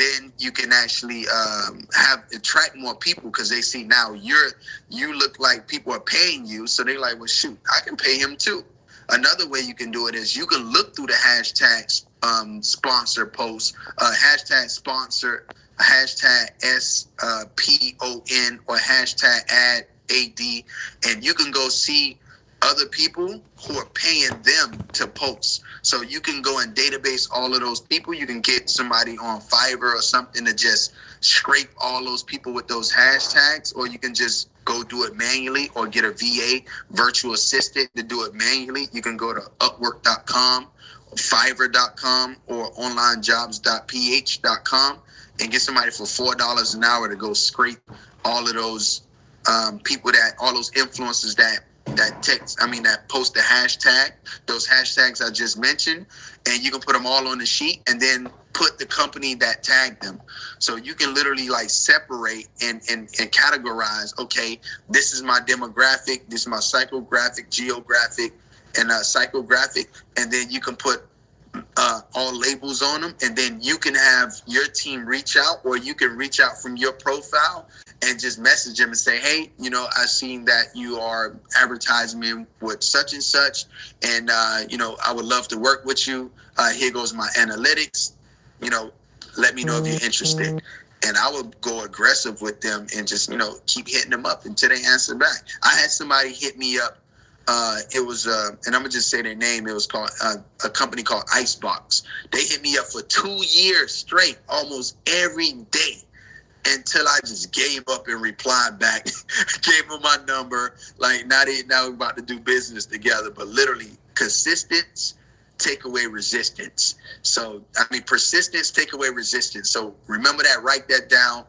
then you can actually attract more people because they see now you look like people are paying you, so they're like, well, shoot, I can pay him too. Another way you can do it is you can look through the hashtags sponsor posts, hashtag sponsor, hashtag SPON, or hashtag ad, and you can go see other people who are paying them to post. So you can go and database all of those people. You can get somebody on Fiverr or something to just scrape all those people with those hashtags, or you can just go do it manually or get a VA, virtual assistant, to do it manually. You can go to upwork.com, fiverr.com, or onlinejobs.ph.com and get somebody for $4 an hour to go scrape all of those people, all those influencers that post the hashtag, those hashtags I just mentioned, and you can put them all on the sheet and then put the company that tagged them. So you can literally like separate and categorize, okay, this is my demographic, this is my psychographic, geographic, and psychographic, and then you can put all labels on them, and then you can have your team reach out, or you can reach out from your profile and just message them and say, hey, I've seen that you are advertising with such and such, and I would love to work with you. Here goes my analytics. Let me know if you're interested. And I would go aggressive with them and just keep hitting them up until they answer back. I had somebody hit me up. It was, and I'm gonna just say their name. It was called a company called Icebox. They hit me up for 2 years straight, almost every day, until I just gave up and replied back. Gave them my number. Like now we're about to do business together. But literally, consistence take away resistance. So persistence take away resistance. So remember that. Write that down.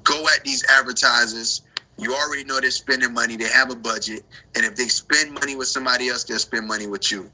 Go at these advertisers. You already know they're spending money. They have a budget. And if they spend money with somebody else, they'll spend money with you.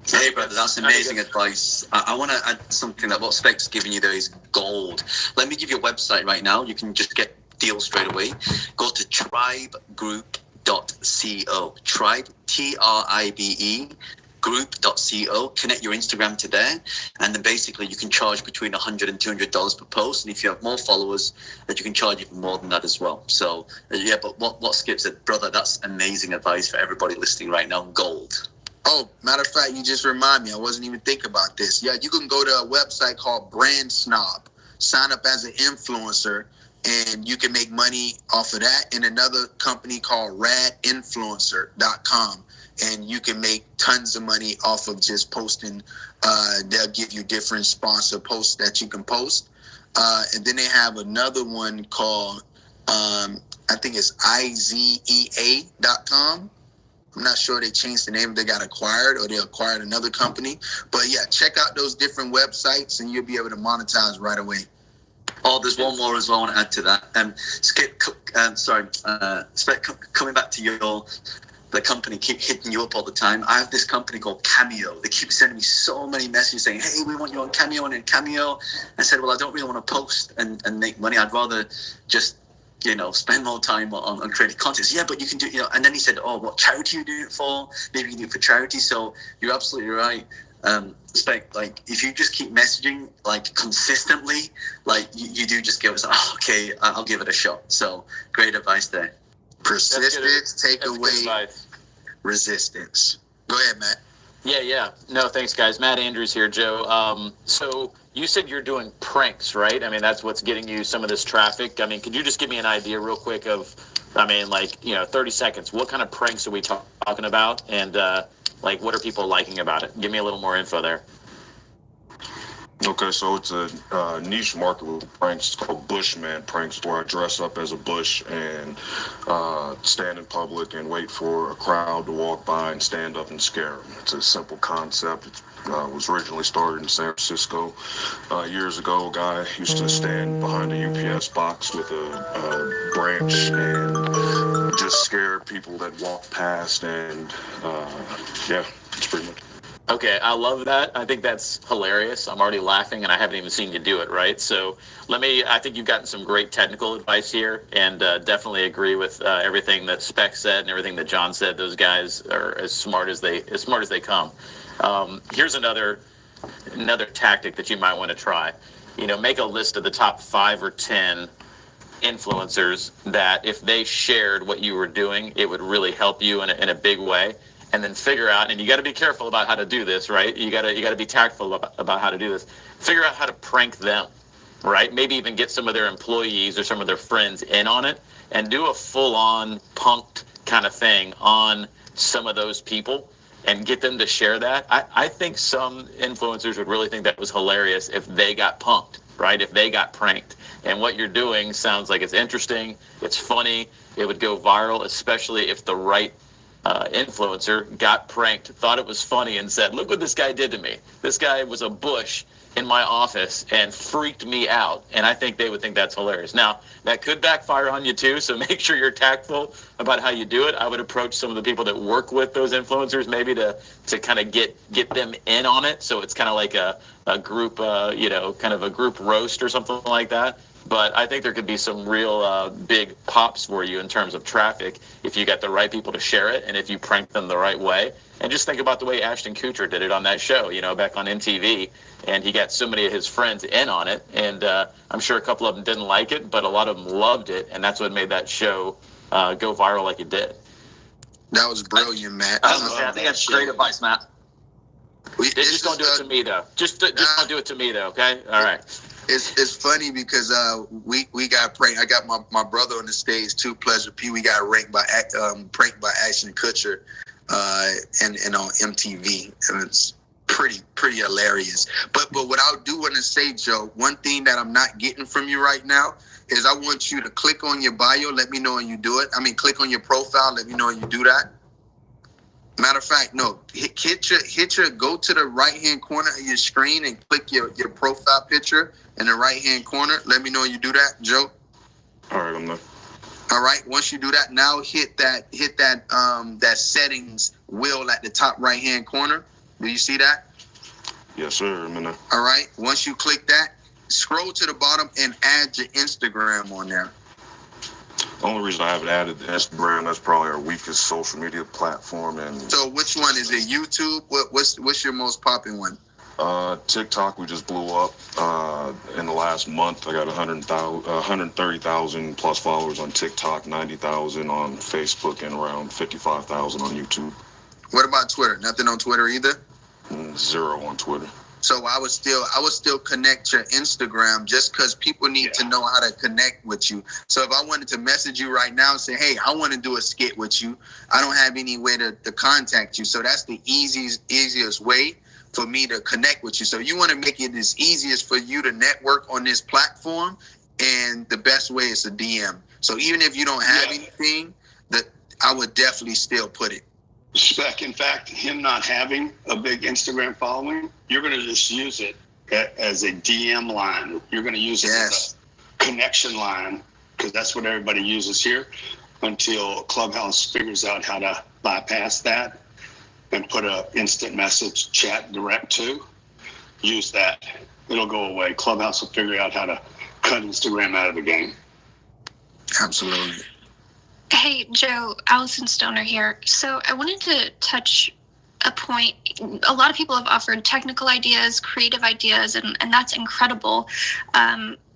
Hey, brother, that's amazing advice. I want to add something that what Spec's giving you there is gold. Let me give you a website right now. You can just get deals straight away. Go to tribegroup.co. Tribe, Tribe, group.co. Connect your Instagram to there, and then basically you can charge between $100 and $200 per post, and if you have more followers, that you can charge even more than that as well. So but what Skip said, brother, that's amazing advice for everybody listening right now. Gold. Oh, matter of fact, you just remind me, I wasn't even thinking about this. Yeah, you can go to a website called Brand Snob, sign up as an influencer, and you can make money off of that. And another company called radinfluencer.com. And you can make tons of money off of just posting. They'll give you different sponsor posts that you can post. And then they have another one called, I think it's izea.com. I'm not sure they changed the name. They got acquired or they acquired another company. But yeah, check out those different websites and you'll be able to monetize right away. Oh, there's one more as well I want to add to that. Skip, Spec, coming back to the company keep hitting you up all the time. I have this company called Cameo. They keep sending me so many messages saying, hey, we want you on Cameo and in Cameo. I said, well, I don't really want to post and make money. I'd rather just, spend more time on creating content. So, yeah, but you can do, and then he said, oh, what charity you do it for? Maybe you do it for charity. So you're absolutely right. Spec, like if you just keep messaging like consistently, like you do just give us, okay, I'll give it a shot. So great advice there. Persistence take away resistance. Go ahead, Matt. Yeah. No, thanks, guys. Matt Andrews here, Joe. So you said you're doing pranks, right? That's what's getting you some of this traffic. Could you just give me an idea real quick of, 30 seconds. What kind of pranks are we talking about? And, what are people liking about it? Give me a little more info there. Okay, so it's a niche market with pranks. It's called Bushman pranks, where I dress up as a bush and stand in public and wait for a crowd to walk by and stand up and scare them. It's a simple concept. It was originally started in San Francisco years ago. A guy used to stand behind a UPS box with a branch and just scare people that walk past. And it's pretty much. Okay, I love that. I think that's hilarious. I'm already laughing, and I haven't even seen you do it, right? So I think you've gotten some great technical advice here, and definitely agree with everything that Spec said and everything that John said. Those guys are as smart as they come. Here's another tactic that you might want to try. make a list of the top 5 or 10 influencers that if they shared what you were doing, it would really help you in a big way. And then figure out, and you got to be careful about how to do this, right? You got to be tactful about how to do this. Figure out how to prank them, right? Maybe even get some of their employees or some of their friends in on it and do a full-on punked kind of thing on some of those people and get them to share that. I think some influencers would really think that was hilarious if they got punked, right? If they got pranked. And what you're doing sounds like it's interesting, it's funny, it would go viral, especially if the right influencer got pranked, thought it was funny, and said, look what this guy did to me. This guy was a bush in my office and freaked me out. And I think they would think that's hilarious. Now, that could backfire on you too, so make sure you're tactful about how you do it. I would approach some of the people that work with those influencers maybe to kind of get them in on it. So it's kind of like a group, kind of a group roast or something like that. But I think there could be some real big pops for you in terms of traffic if you got the right people to share it and if you prank them the right way. And just think about the way Ashton Kutcher did it on that show, back on MTV. And he got so many of his friends in on it. And I'm sure a couple of them didn't like it, but a lot of them loved it. And that's what made that show go viral like it did. That was brilliant, Matt. I think that's great advice, Matt. Just don't do it to me, though. Just don't do it to me, though, okay? All right. It's funny because we got pranked. I got my brother on the stage too, Pleasure P. We got pranked by Ashton Kutcher and on MTV, and it's pretty hilarious. But what I do want to say, Joe, one thing that I'm not getting from you right now is I want you to click on your bio, let me know when you do it. I mean, click on your profile, let me know when you do that. Matter of fact, no, hit your go to the right hand corner of your screen and click your profile picture in the right hand corner. Let me know when you do that, Joe. All right, I'm there. All right, once you do that, now hit that settings wheel at the top right hand corner. Do you see that? Yes, sir. I'm in there. All right, once you click that, scroll to the bottom and add your Instagram on there. The only reason I haven't added Instagram, that's probably our weakest social media platform. And so which one is it? YouTube? What's your most popular one? TikTok, we just blew up in the last month. I got 130,000 plus followers on TikTok, 90,000 on Facebook, and around 55,000 on YouTube. What about Twitter? Nothing on Twitter either? 0 on Twitter. So I would still connect your Instagram just because people need to know how to connect with you. So if I wanted to message you right now and say, hey, I want to do a skit with you, I don't have any way to contact you. So that's the easiest way for me to connect with you. So you want to make it as easiest for you to network on this platform, and the best way is a DM. So even if you don't have anything, that I would definitely still put it. Spec, in fact, him not having a big Instagram following, you're going to just use it as a DM line. You're going to use it as a connection line, because that's what everybody uses here, until Clubhouse figures out how to bypass that and put a instant message chat direct to. Use that. It'll go away. Clubhouse will figure out how to cut Instagram out of the game. Absolutely. Hey, Joe, Allison Stoner here. So I wanted to touch a point. A lot of people have offered technical ideas, creative ideas, and that's incredible.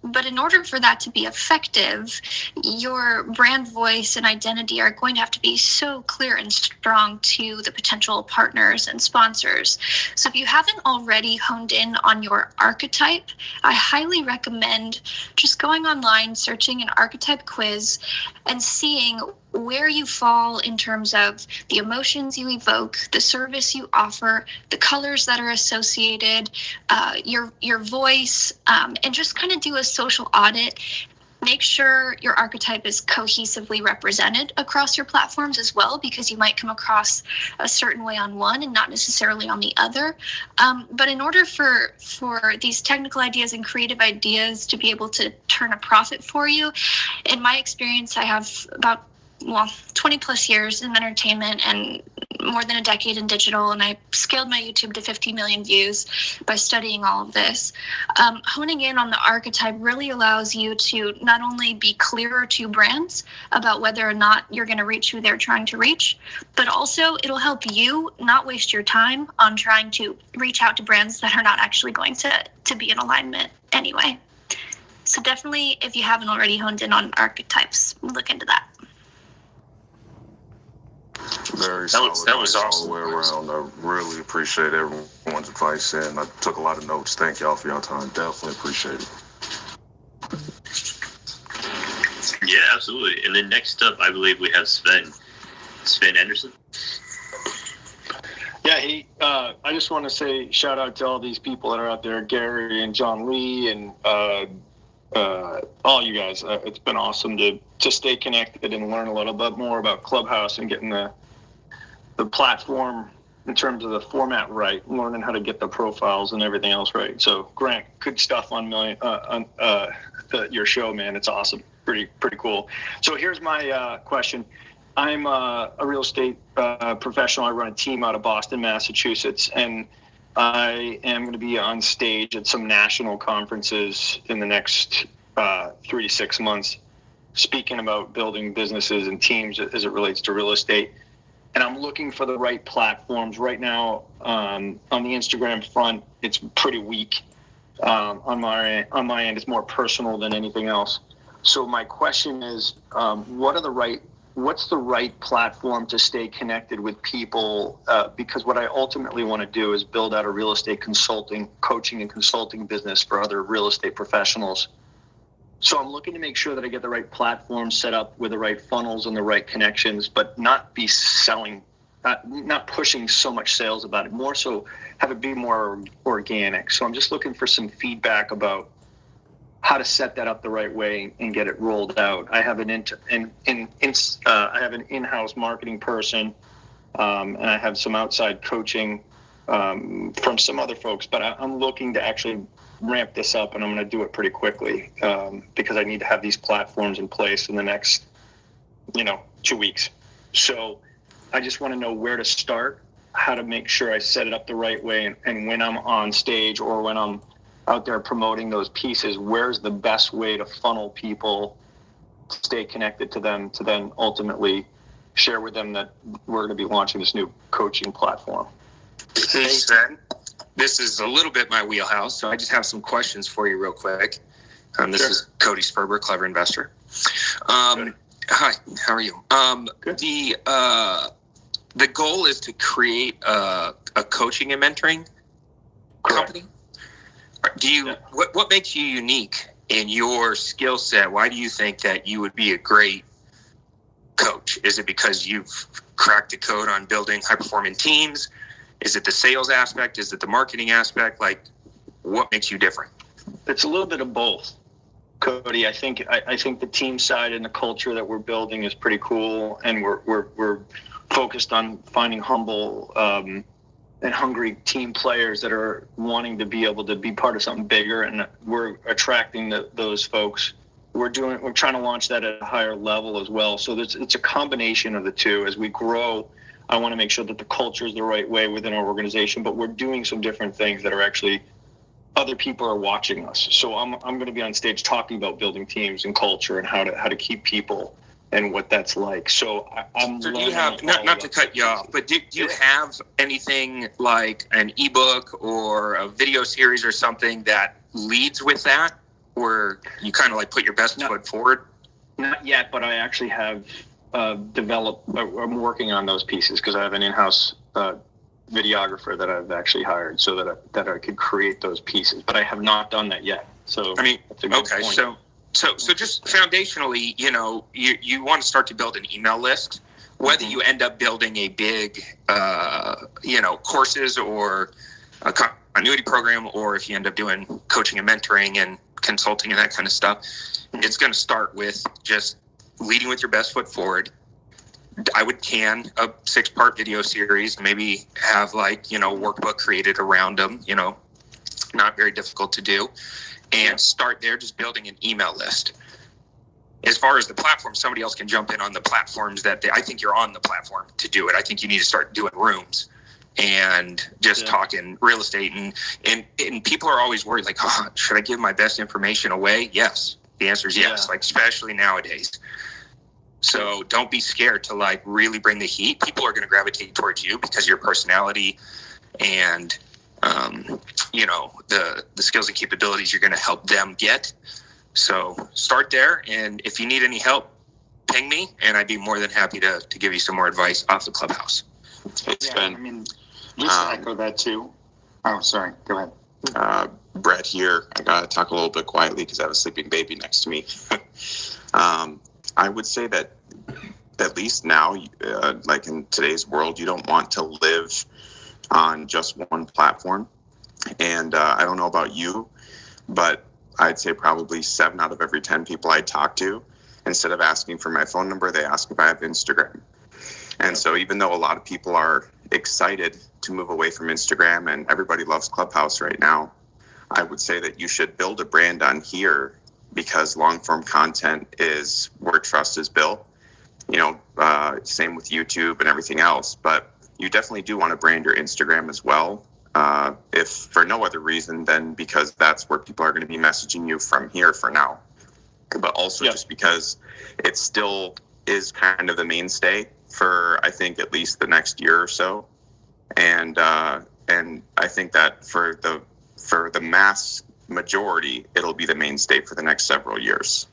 But in order for that to be effective, your brand voice and identity are going to have to be so clear and strong to the potential partners and sponsors. So if you haven't already honed in on your archetype, I highly recommend just going online, searching an archetype quiz, and seeing where you fall in terms of the emotions you evoke, the service you offer, the colors that are associated, your voice, and just kind of do a social audit. Make sure your archetype is cohesively represented across your platforms as well, because you might come across a certain way on one and not necessarily on the other. But in order for these technical ideas and creative ideas to be able to turn a profit for you, in my experience, I have about 20 plus years in entertainment, and more than a decade in digital, and I scaled my YouTube to 50 million views by studying all of this. Honing in on the archetype really allows you to not only be clearer to brands about whether or not you're going to reach who they're trying to reach, but also it'll help you not waste your time on trying to reach out to brands that are not actually going to be in alignment anyway. So definitely, if you haven't already honed in on archetypes, look into that. Very That was solid awesome. all the way around. I really appreciate everyone's advice, and I took a lot of notes. Thank y'all for your time. Definitely appreciate it. Yeah, absolutely. And then next up, I believe we have Sven Anderson. Yeah, I just want to say shout out to all these people that are out there, Gary and John Lee and all you guys. It's been awesome to stay connected and learn a little bit more about Clubhouse and getting the platform in terms of the format right, learning how to get the profiles and everything else right. So Grant, good stuff on your show, man. It's awesome. Pretty cool. So here's my question. I'm a real estate professional. I run a team out of Boston, Massachusetts, and I am going to be on stage at some national conferences in the next 3 to 6 months, speaking about building businesses and teams as it relates to real estate. And I'm looking for the right platforms. Right now, on the Instagram front, it's pretty weak. On my end, it's more personal than anything else. So my question is, what's the right platform to stay connected with people? Because what I ultimately want to do is build out a real estate coaching and consulting business for other real estate professionals. So I'm looking to make sure that I get the right platform set up with the right funnels and the right connections, but not be selling, not pushing so much sales about it, more so have it be more organic. So I'm just looking for some feedback about how to set that up the right way and get it rolled out. I have an in-house marketing person, and I have some outside coaching from some other folks, but I'm looking to actually ramp this up, and I'm going to do it pretty quickly because I need to have these platforms in place in the next, 2 weeks. So I just want to know where to start, how to make sure I set it up the right way, and when I'm on stage or when I'm out there promoting those pieces, where's the best way to funnel people, stay connected to them, to then ultimately share with them that we're going to be launching this new coaching platform. Hey, Sven. This is a little bit my wheelhouse, so I just have some questions for you real quick. This Sure. is Cody Sperber, Clever Investor. Hi, how are you? Good. The goal is to create a coaching and mentoring company. What makes you unique in your skill set? Why do you think that you would be a great coach? Is it because you've cracked the code on building high-performing teams? Is it the sales aspect? Is it the marketing aspect? Like, what makes you different? It's a little bit of both, Cody. I think the team side and the culture that we're building is pretty cool, and we're focused on finding humble and hungry team players that are wanting to be able to be part of something bigger, and we're attracting those folks. We're trying to launch that at a higher level as well. So it's a combination of the two. As we grow, I want to make sure that the culture is the right way within our organization, but we're doing some different things that are actually other people are watching us. So I'm going to be on stage talking about building teams and culture and how to keep people and what that's like. So So do you have, not to cut you off, but do you have anything like an ebook or a video series or something that leads with that, where you kind of like put your best foot forward? Not yet, but I actually have developed, I'm working on those pieces because I have an in-house videographer that I've actually hired so that I could create those pieces, but I have not done that yet. So I mean, that's a good okay, point. So just foundationally, you want to start to build an email list, whether you end up building a big, courses or a continuity program, or if you end up doing coaching and mentoring and consulting and that kind of stuff, it's going to start with just leading with your best foot forward. I would can a 6-part video series, maybe have workbook created around them, not very difficult to do. And start there, just building an email list. as far as the platform, somebody else can jump in on the platforms I think you're on the platform to do it. I think you need to start doing rooms and just talking real estate. And people are always worried, like, oh, should I give my best information away? Yes. The answer is yes, like especially nowadays. So don't be scared to like really bring the heat. People are going to gravitate towards you because of your personality and, the skills and capabilities you're going to help them get. So start there. And if you need any help, ping me and I'd be more than happy to give you some more advice off the Clubhouse. It's been, just to echo that too. Oh, sorry. Go ahead. Brett here. I got to talk a little bit quietly because I have a sleeping baby next to me. I would say that at least now, like in today's world, you don't want to live on just one platform. And I don't know about you, but I'd say probably 7 out of every 10 people I talk to, instead of asking for my phone number, they ask if I have Instagram. And so even though a lot of people are excited to move away from Instagram and everybody loves Clubhouse right now, I would say that you should build a brand on here because long form content is where trust is built. Same with YouTube and everything else, but you definitely do want to brand your Instagram as well. If for no other reason than because that's where people are going to be messaging you from here for now, but also just because it still is kind of the mainstay for, I think, at least the next year or so. And I think that for the mass majority, it'll be the mainstay for the next several years.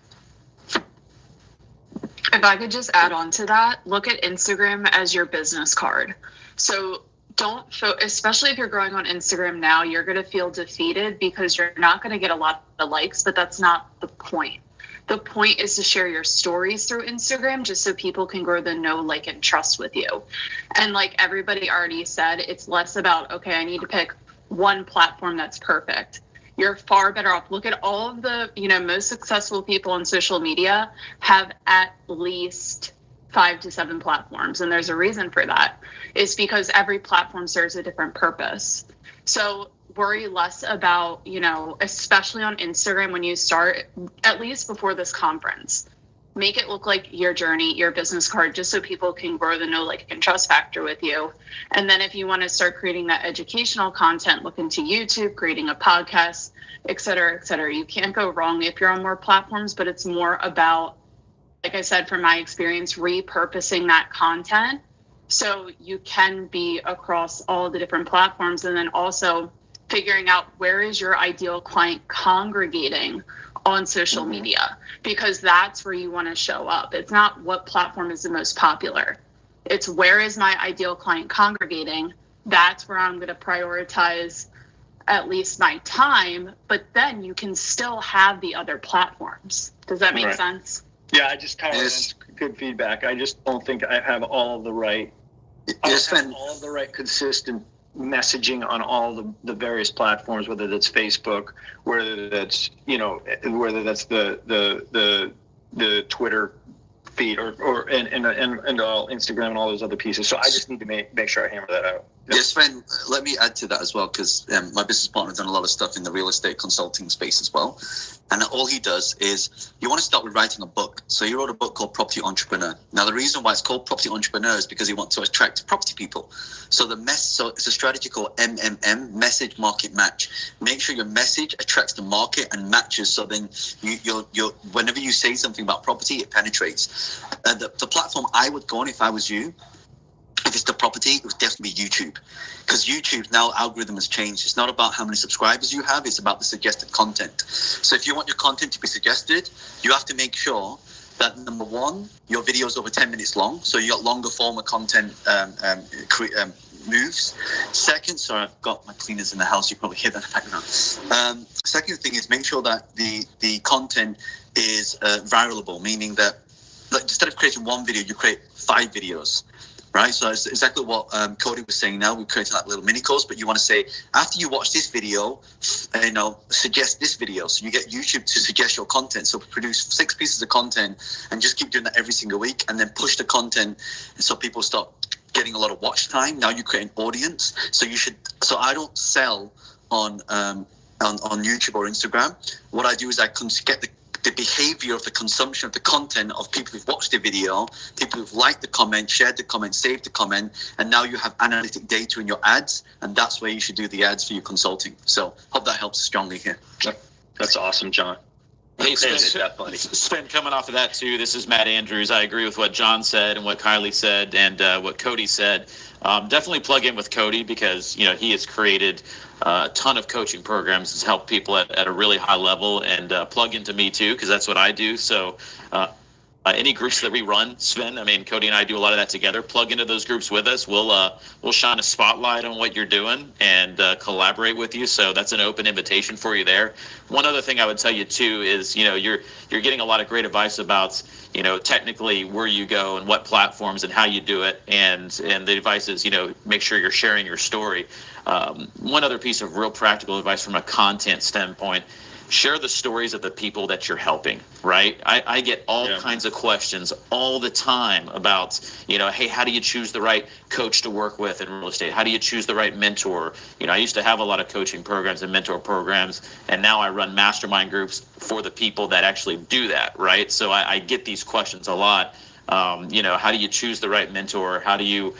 If I could just add on to that, look at Instagram as your business card. So especially if you're growing on Instagram now, you're going to feel defeated because you're not going to get a lot of likes, but that's not the point. The point is to share your stories through Instagram just so people can grow the know, like, and trust with you. And like everybody already said, it's less about, okay, I need to pick one platform that's perfect. You're far better off. Look at all of the, most successful people on social media have at least 5 to 7 platforms. And there's a reason for that. It's because every platform serves a different purpose. So worry less about, especially on Instagram when you start, at least before this conference, make it look like your journey, your business card, just so people can grow the know, like, and trust factor with you. And then if you want to start creating that educational content, look into YouTube, creating a podcast, et cetera, et cetera. You can't go wrong if you're on more platforms, but it's more about, like I said, from my experience, repurposing that content so you can be across all the different platforms, and then also figuring out where is your ideal client congregating on social media, because that's where you want to show up. It's not what platform is the most popular. It's where is my ideal client congregating. That's where I'm going to prioritize at least my time, but then you can still have the other platforms. Does that make sense? Yeah, I just kind of good feedback. I just don't think I have all the right, consistent messaging on all the various platforms, whether that's Facebook, whether that's the Twitter feed or all Instagram and all those other pieces. So I just need to make sure I hammer that out. Yeah, Sven, let me add to that as well, because my business partner has done a lot of stuff in the real estate consulting space as well. And all he does is, you want to start with writing a book. So he wrote a book called Property Entrepreneur. Now, the reason why it's called Property Entrepreneur is because he wants to attract property people. So so it's a strategy called MMM, Message, Market, Match. Make sure your message attracts the market and matches. So then you're whenever you say something about property, it penetrates. The platform I would go on if I was you, if it's the property, it would definitely be YouTube, because YouTube now algorithm has changed. It's not about how many subscribers you have, it's about the suggested content. So if you want your content to be suggested, you have to make sure that, number one, your video is over 10 minutes long, so you got longer form of content moves. Second, sorry, I've got my cleaners in the house, you probably hear that in the background. Second thing is make sure that the content is viralable, meaning that, like, instead of creating one video, you create 5 videos. Right, so it's exactly what Cody was saying. Now we've created that little mini course, but you want to say, after you watch this video, suggest this video. So you get YouTube to suggest your content. So produce 6 pieces of content and just keep doing that every single week, and then push the content, and so people start getting a lot of watch time. Now you create an audience. So you should. So I don't sell on YouTube or Instagram. What I do is I can get the behavior of the consumption of the content of people who've watched the video, people who've liked the comment, shared the comment, saved the comment, and now you have analytic data in your ads, and that's where you should do the ads for your consulting. So hope that helps strongly here. That's awesome, John. Hey, Sven, coming off of that too, this is Matt Andrews. I agree with what John said and what Kylie said and what Cody said. Definitely plug in with Cody because, you know, he has created a ton of coaching programs, has helped people at a really high level, and plug into me too because that's what I do. So any groups that we run, Sven, I mean, Cody and I do a lot of that together. Plug into those groups with us. We'll shine a spotlight on what you're doing and collaborate with you. So that's an open invitation for you there. One other thing I would tell you too is, you know, you're getting a lot of great advice about, you know, technically where you go and what platforms and how you do it. And the advice is, you know, make sure you're sharing your story. One other piece of real practical advice from a content standpoint, share the stories of the people that you're helping, right? I get all kinds of questions all the time about, you know, hey, how do you choose the right coach to work with in real estate? How do you choose the right mentor? You know, I used to have a lot of coaching programs and mentor programs, and now I run mastermind groups for the people that actually do that, right? So I get these questions a lot. You know, how do you choose the right mentor? How do you,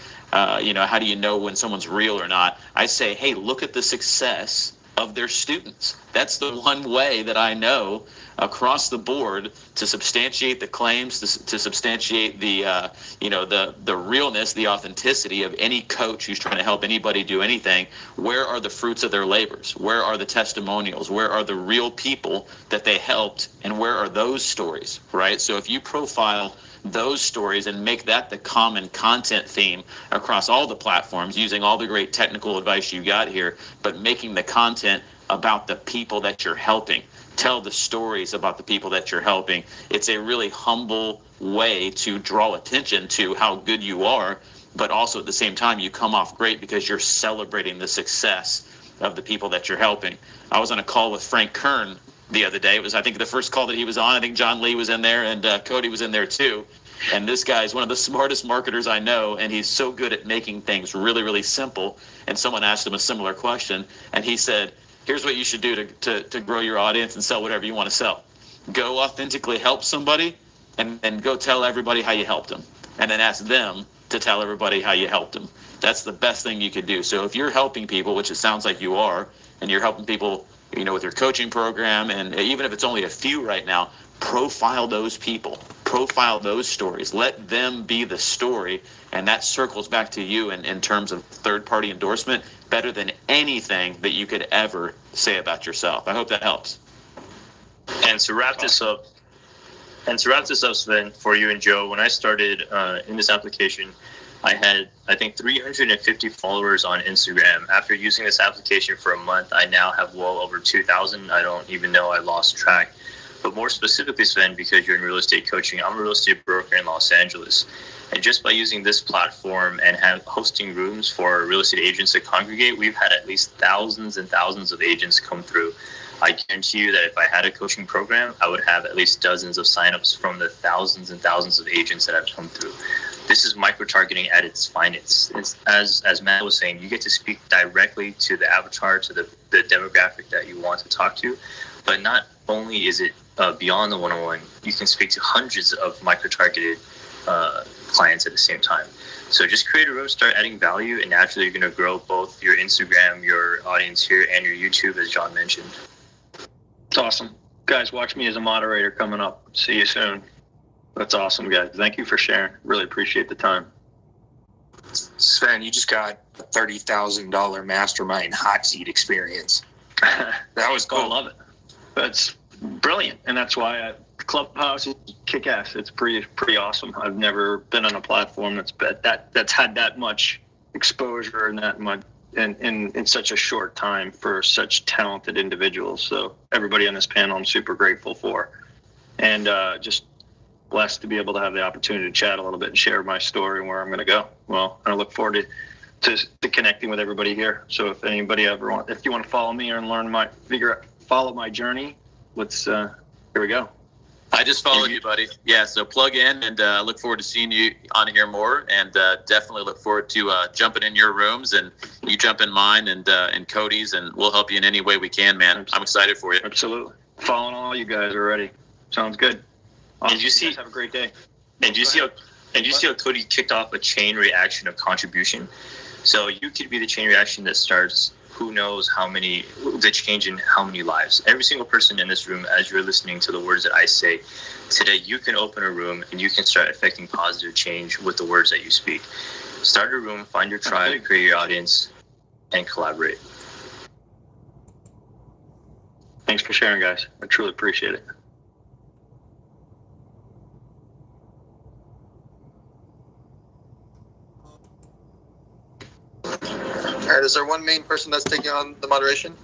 you know, how do you know when someone's real or not? I say, hey, look at the success of their students. That's the one way that I know across the board to substantiate the claims, to substantiate the, you know, the realness, the authenticity of any coach who's trying to help anybody do anything. Where are the fruits of their labors? Where are the testimonials? Where are the real people that they helped? And where are those stories, right? So if you profile those stories and make that the common content theme across all the platforms, using all the great technical advice you got here, but making the content about the people that you're helping. Tell the stories about the people that you're helping. It's a really humble way to draw attention to how good you are, but also at the same time, you come off great because you're celebrating the success of the people that you're helping. I was on a call with Frank Kern the other day. It was, I think, the first call that he was on. I think John Lee was in there and Cody was in there too. And this guy is one of the smartest marketers I know, and he's so good at making things really, really simple. And someone asked him a similar question, and he said, here's what you should do to grow your audience and sell whatever you want to sell. Go authentically help somebody, and go tell everybody how you helped them. And then ask them to tell everybody how you helped them. That's the best thing you could do. So if you're helping people, which it sounds like you are, and you're helping people, you know, with your coaching program, and even if it's only a few right now, profile those people, profile those stories, let them be the story, and that circles back to you in terms of third-party endorsement better than anything that you could ever say about yourself. I hope that helps. And to wrap this up, Sven, for you and Joe, when I started in this application, I had, I think, 350 followers on Instagram. After using this application for a month, I now have well over 2,000. I don't even know, I lost track. But more specifically, Sven, because you're in real estate coaching, I'm a real estate broker in Los Angeles. And just by using this platform and hosting rooms for real estate agents to congregate, we've had at least thousands and thousands of agents come through. I guarantee you that if I had a coaching program, I would have at least dozens of signups from the thousands and thousands of agents that have come through. This is micro-targeting at its finest. It's, as Matt was saying, you get to speak directly to the avatar, to the demographic that you want to talk to. But not only is it beyond the one-on-one, you can speak to hundreds of micro-targeted clients at the same time. So just create a room, start adding value, and naturally you're going to grow both your Instagram, your audience here, and your YouTube, as John mentioned. It's awesome. Guys, watch me as a moderator coming up. See you soon. That's awesome, guys. Thank you for sharing. Really appreciate the time. Sven, you just got a $30,000 mastermind hot seat experience. That was cool. I love it. That's brilliant, and that's why Clubhouse is kick-ass. It's pretty awesome. I've never been on a platform that's had that much exposure and that much in such a short time for such talented individuals. So everybody on this panel, I'm super grateful for, and just blessed to be able to have the opportunity to chat a little bit and share my story and where I'm going to go. Well, I look forward to connecting with everybody here. So if anybody if you want to follow me or learn follow my journey, here we go. I just followed you, buddy. Yeah, so plug in, and look forward to seeing you on here more, and definitely look forward to jumping in your rooms, and you jump in mine and Cody's, and we'll help you in any way we can, man. I'm excited for you. Absolutely. Following all you guys already. Sounds good. Awesome. And you see, have a great day. And you see how Cody kicked off a chain reaction of contribution. So you could be the chain reaction that starts who knows the change in how many lives. Every single person in this room, as you're listening to the words that I say today, you can open a room and you can start affecting positive change with the words that you speak. Start a room, find your tribe, create your audience, and collaborate. Thanks for sharing, guys. I truly appreciate it. All right, is there one main person that's taking on the moderation?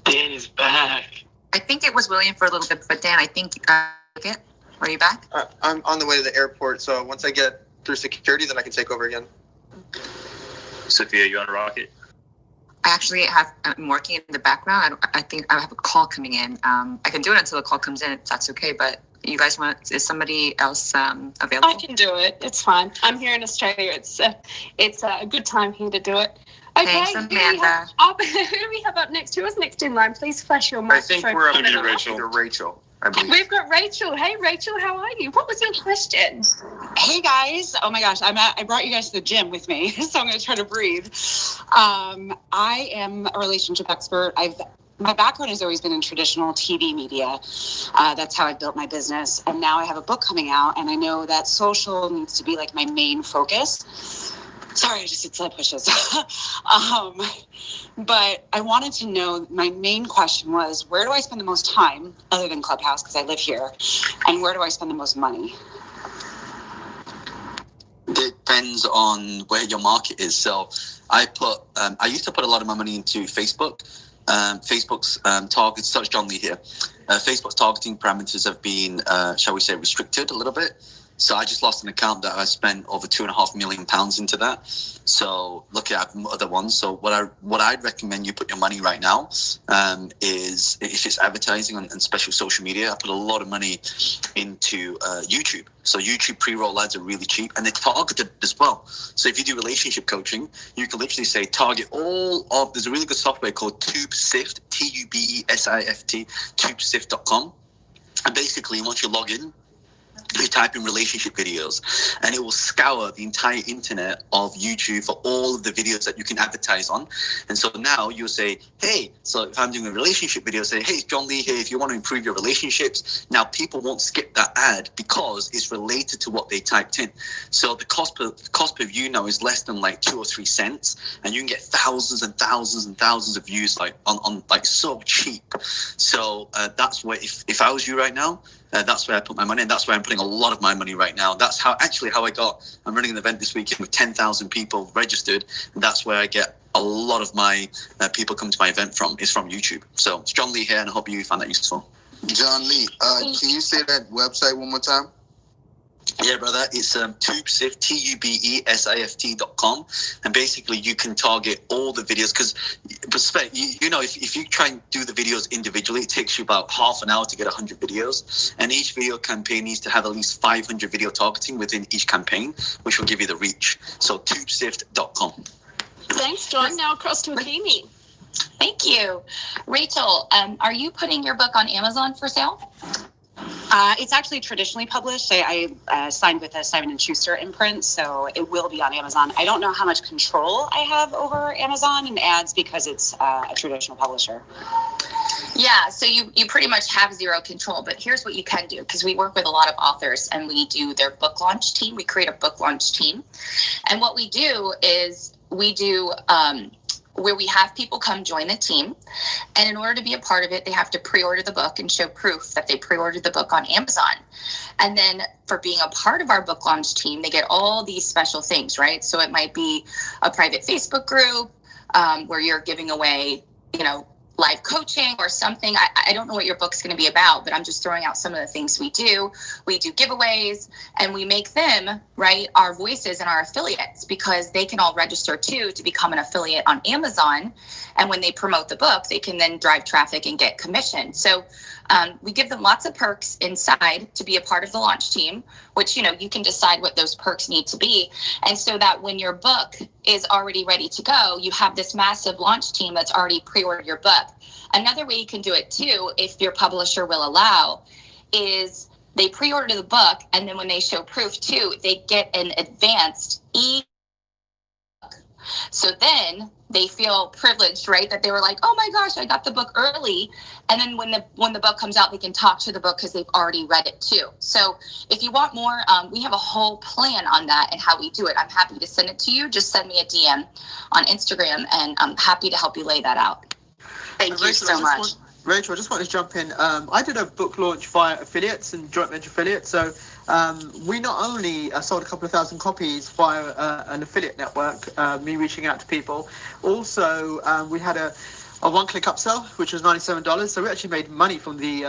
Dan is back. I think it was William for a little bit, but Dan, I think it. Are you back? I'm on the way to the airport, so once I get through security, then I can take over again. Sophia, you on a rocket? I actually I'm working in the background. I think I have a call coming in. I can do it until the call comes in, if that's okay, but you guys is somebody else available? I can do it. It's fine. I'm here in Australia. It's a good time here to do it. Okay, Thanks, Amanda. Who do we have up next? Who is next in line? Please flash your microphone. I think we're up to Rachel. I believe. We've got Rachel. Hey, Rachel, how are you? What was your question? Hey, guys. Oh, my gosh. I brought you guys to the gym with me, so I'm going to try to breathe. I am a relationship expert. My background has always been in traditional TV media. That's how I built my business. And now I have a book coming out, and I know that social needs to be like my main focus. Sorry, I just did sled pushes. But I wanted to know, my main question was, where do I spend the most time other than Clubhouse, because I live here, and where do I spend the most money? Depends on where your market is. So I used to put a lot of my money into Facebook. Facebook's targets, such John Lee here. Facebook's targeting parameters have been, shall we say, restricted a little bit. So I just lost an account that I spent over £2.5 million into that. So look at other ones. So what I'd recommend you put your money right now is if it's advertising and special social media. I put a lot of money into YouTube. So YouTube pre-roll ads are really cheap and they're targeted as well. So if you do relationship coaching, you can literally say target there's a really good software called TubeSift, TubeSift, TubeSift.com. And basically once you log in, you type in relationship videos and it will scour the entire internet of YouTube for all of the videos that you can advertise on. And so now you'll say, hey, so if I'm doing a relationship video, say, hey, it's John Lee here. If you want to improve your relationships, now people won't skip that ad because it's related to what they typed in. So the cost per view now is less than like 2 or 3 cents, and you can get thousands and thousands and thousands of views on so cheap. So that's where, if I was you right now, that's where I put my money, and that's where I'm putting a lot of my money right now. That's how I'm running an event this weekend with 10,000 people registered, and that's where I get a lot of my people come to my event from, is from YouTube. So it's John Lee here, and I hope you found that useful. John Lee, can you say that website one more time? Yeah, brother, it's TubeSift, TubeSift.com, and basically you can target all the videos because, if you try and do the videos individually, it takes you about half an hour to get 100 videos, and each video campaign needs to have at least 500 video targeting within each campaign, which will give you the reach. So TubeSift.com. Thanks, John. Now across to Akimi. Thank you. Rachel, are you putting your book on Amazon for sale? It's actually traditionally published. I signed with a Simon & Schuster imprint, so it will be on Amazon. I don't know how much control I have over Amazon and ads because it's a traditional publisher. Yeah, so you pretty much have zero control, but here's what you can do, because we work with a lot of authors and we do their book launch team. We create a book launch team. And what we do is where we have people come join the team. And in order to be a part of it, they have to pre-order the book and show proof that they pre-ordered the book on Amazon. And then for being a part of our book launch team, they get all these special things, right? So it might be a private Facebook group where you're giving away, live coaching or something. I don't know what your book's going to be about, but I'm just throwing out some of the things we do. We do giveaways and we make them, right, our voices and our affiliates, because they can all register too to become an affiliate on Amazon. And when they promote the book, they can then drive traffic and get commission. So we give them lots of perks inside to be a part of the launch team, which, you can decide what those perks need to be. And so that when your book is already ready to go, you have this massive launch team that's already pre-ordered your book. Another way you can do it too, if your publisher will allow, is they pre-order the book, and then when they show proof too, they get an advanced e-book. So then they feel privileged, right? That they were like, oh my gosh, I got the book early. And then when the book comes out, they can talk to the book because they've already read it too. So if you want more, we have a whole plan on that and how we do it. I'm happy to send it to you. Just send me a DM on Instagram, and I'm happy to help you lay that out. Thank you so much. Rachel, I just wanted to jump in. I did a book launch via affiliates and joint venture affiliates. So we not only sold a couple of thousand copies via an affiliate network, me reaching out to people. Also, we had a one-click upsell, which was $97. So we actually made money from the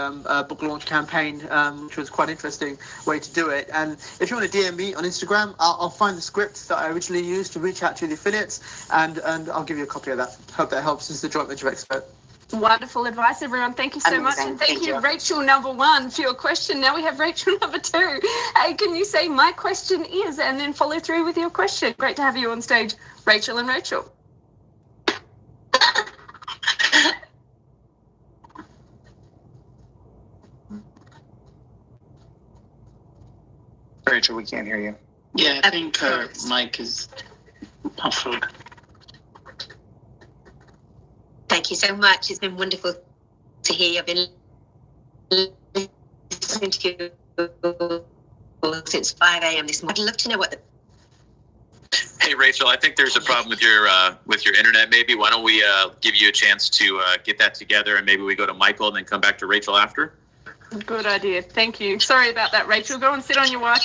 book launch campaign, which was quite an interesting way to do it. And if you want to DM me on Instagram, I'll find the script that I originally used to reach out to the affiliates, and I'll give you a copy of that. Hope that helps as the joint venture expert. Wonderful advice, everyone. Thank you so much. And thank you, Rachel number 1, for your question. Now we have Rachel number 2. Hey, can you say my question is, and then follow through with your question? Great to have you on stage, Rachel and Rachel. Rachel, we can't hear you. Yeah, I think her mic is muffled. Thank you so much. It's been wonderful to hear you. I've been listening to you since 5 a.m. this morning. I'd love to know what the... Hey, Rachel, I think there's a problem with your internet. Maybe why don't we give you a chance to get that together, and maybe we go to Michael and then come back to Rachel after? Good idea. Thank you. Sorry about that, Rachel. Go and sit on your Wi-Fi.